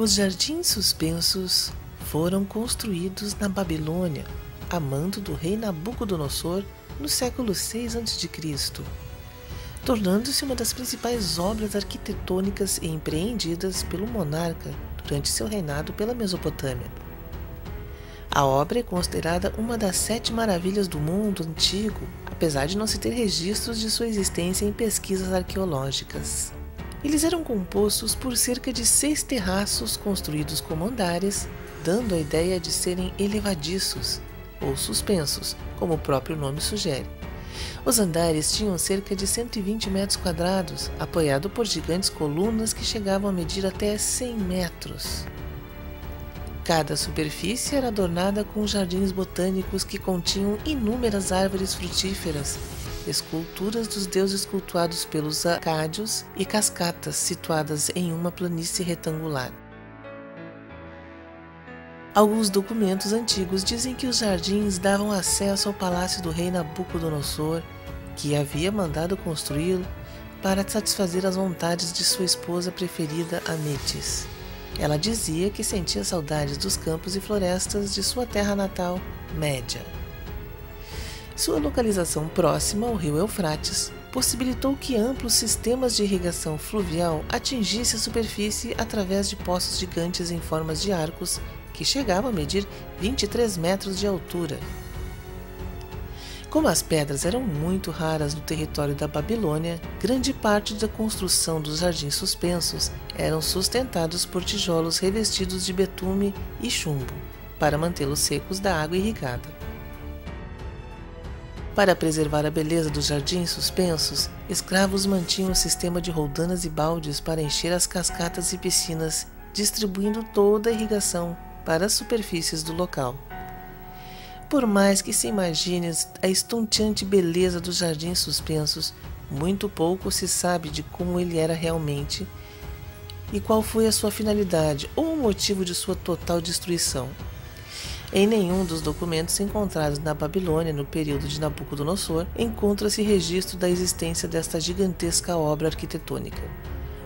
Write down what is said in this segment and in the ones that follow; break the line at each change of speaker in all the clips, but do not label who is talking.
Os jardins suspensos foram construídos na Babilônia, a mando do rei Nabucodonosor, no século VI a.C., tornando-se uma das principais obras arquitetônicas empreendidas pelo monarca durante seu reinado pela Mesopotâmia. A obra é considerada uma das 7 maravilhas do mundo antigo, apesar de não se ter registros de sua existência em pesquisas arqueológicas. Eles eram compostos por cerca de 6 terraços construídos como andares, dando a ideia de serem elevadiços ou suspensos, como o próprio nome sugere. Os andares tinham cerca de 120 metros quadrados, apoiado por gigantes colunas que chegavam a medir até 100 metros. Cada superfície era adornada com jardins botânicos que continham inúmeras árvores frutíferas, esculturas dos deuses cultuados pelos acádios e cascatas situadas em uma planície retangular. Alguns documentos antigos dizem que os jardins davam acesso ao palácio do rei Nabucodonosor, que havia mandado construí-lo para satisfazer as vontades de sua esposa preferida, Ametis. Ela dizia que sentia saudades dos campos e florestas de sua terra natal, Média. Sua localização próxima ao rio Eufrates possibilitou que amplos sistemas de irrigação fluvial atingissem a superfície através de poços gigantes em formas de arcos que chegavam a medir 23 metros de altura. Como as pedras eram muito raras no território da Babilônia, grande parte da construção dos jardins suspensos eram sustentados por tijolos revestidos de betume e chumbo, para mantê-los secos da água irrigada. Para preservar a beleza dos jardins suspensos, escravos mantinham um sistema de roldanas e baldes para encher as cascatas e piscinas, distribuindo toda a irrigação para as superfícies do local. Por mais que se imagine a estonteante beleza dos jardins suspensos, muito pouco se sabe de como ele era realmente e qual foi a sua finalidade ou o motivo de sua total destruição. Em nenhum dos documentos encontrados na Babilônia no período de Nabucodonosor encontra-se registro da existência desta gigantesca obra arquitetônica.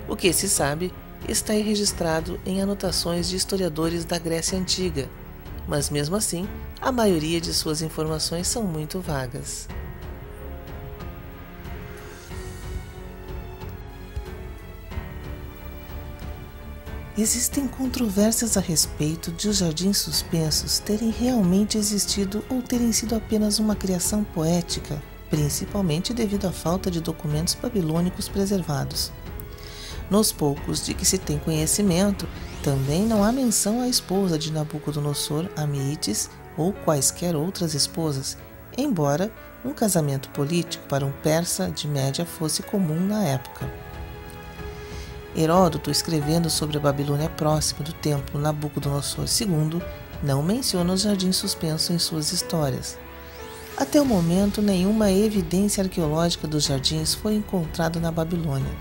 O que se sabe está registrado em anotações de historiadores da Grécia Antiga, mas mesmo assim, a maioria de suas informações são muito vagas. Existem controvérsias a respeito de os jardins suspensos terem realmente existido ou terem sido apenas uma criação poética, principalmente devido à falta de documentos babilônicos preservados. Nos poucos de que se tem conhecimento, também não há menção à esposa de Nabucodonosor, Amítis, ou quaisquer outras esposas, embora um casamento político para um persa de Média fosse comum na época. Heródoto, escrevendo sobre a Babilônia próxima do templo Nabucodonosor II, não menciona os jardins suspensos em suas histórias. Até o momento, nenhuma evidência arqueológica dos jardins foi encontrada na Babilônia.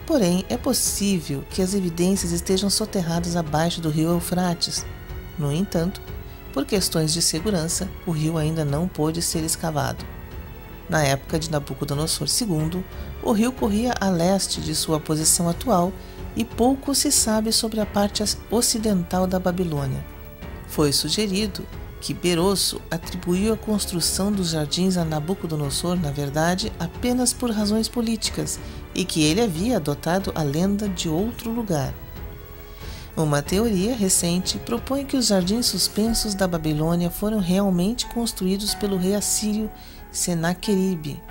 Porém, é possível que as evidências estejam soterradas abaixo do rio Eufrates. No entanto, por questões de segurança, o rio ainda não pôde ser escavado. Na época de Nabucodonosor II, o rio corria a leste de sua posição atual e pouco se sabe sobre a parte ocidental da Babilônia. Foi sugerido que Berosso atribuiu a construção dos jardins a Nabucodonosor, na verdade, apenas por razões políticas e que ele havia adotado a lenda de outro lugar. Uma teoria recente propõe que os jardins suspensos da Babilônia foram realmente construídos pelo rei assírio Senaqueribe,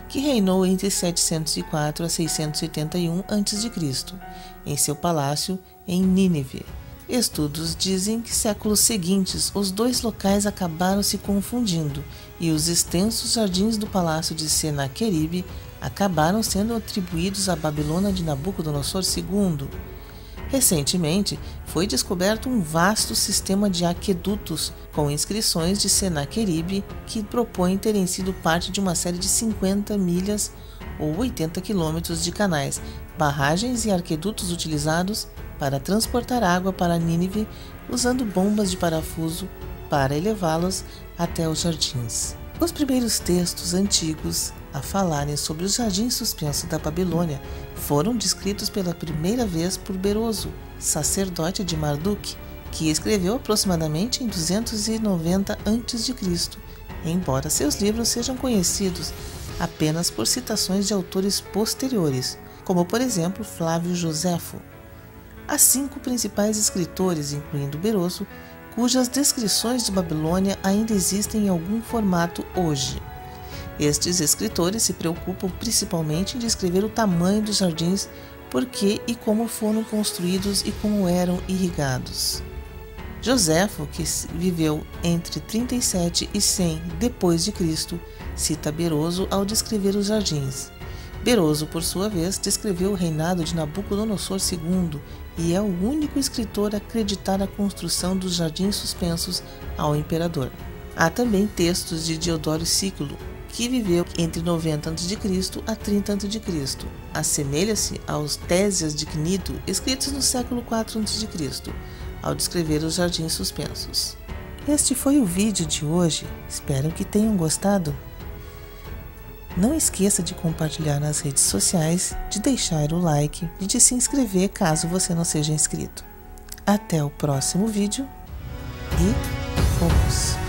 que reinou entre 704 a 681 a.C., em seu palácio em Nínive. Estudos dizem que séculos seguintes os dois locais acabaram se confundindo e os extensos jardins do palácio de Senaqueribe acabaram sendo atribuídos à Babilônia de Nabucodonosor II. Recentemente, foi descoberto um vasto sistema de aquedutos com inscrições de Senaqueribe que propõem terem sido parte de uma série de 50 milhas ou 80 quilômetros de canais, barragens e arquedutos utilizados para transportar água para Nínive usando bombas de parafuso para elevá-los até os jardins. Os primeiros textos antigos a falarem sobre os jardins suspensos da Babilônia foram descritos pela primeira vez por Beroso, sacerdote de Marduk, que escreveu aproximadamente em 290 a.C., embora seus livros sejam conhecidos apenas por citações de autores posteriores, como por exemplo Flávio Joséfo. Há 5 principais escritores, incluindo Beroso, cujas descrições de Babilônia ainda existem em algum formato hoje. Estes escritores se preocupam principalmente em descrever o tamanho dos jardins, por que e como foram construídos e como eram irrigados. Joséfo, que viveu entre 37 e 100 d.C., cita Beroso ao descrever os jardins. Beroso, por sua vez, descreveu o reinado de Nabucodonosor II e é o único escritor a acreditar a construção dos jardins suspensos ao imperador. Há também textos de Diodoro Sículo, que viveu entre 90 a.C. a 30 a.C. Assemelha-se aos Tésias de Cnido, escritos no século IV a.C., ao descrever os jardins suspensos. Este foi o vídeo de hoje, espero que tenham gostado. Não esqueça de compartilhar nas redes sociais, de deixar o like e de se inscrever caso você não seja inscrito. Até o próximo vídeo e fomos!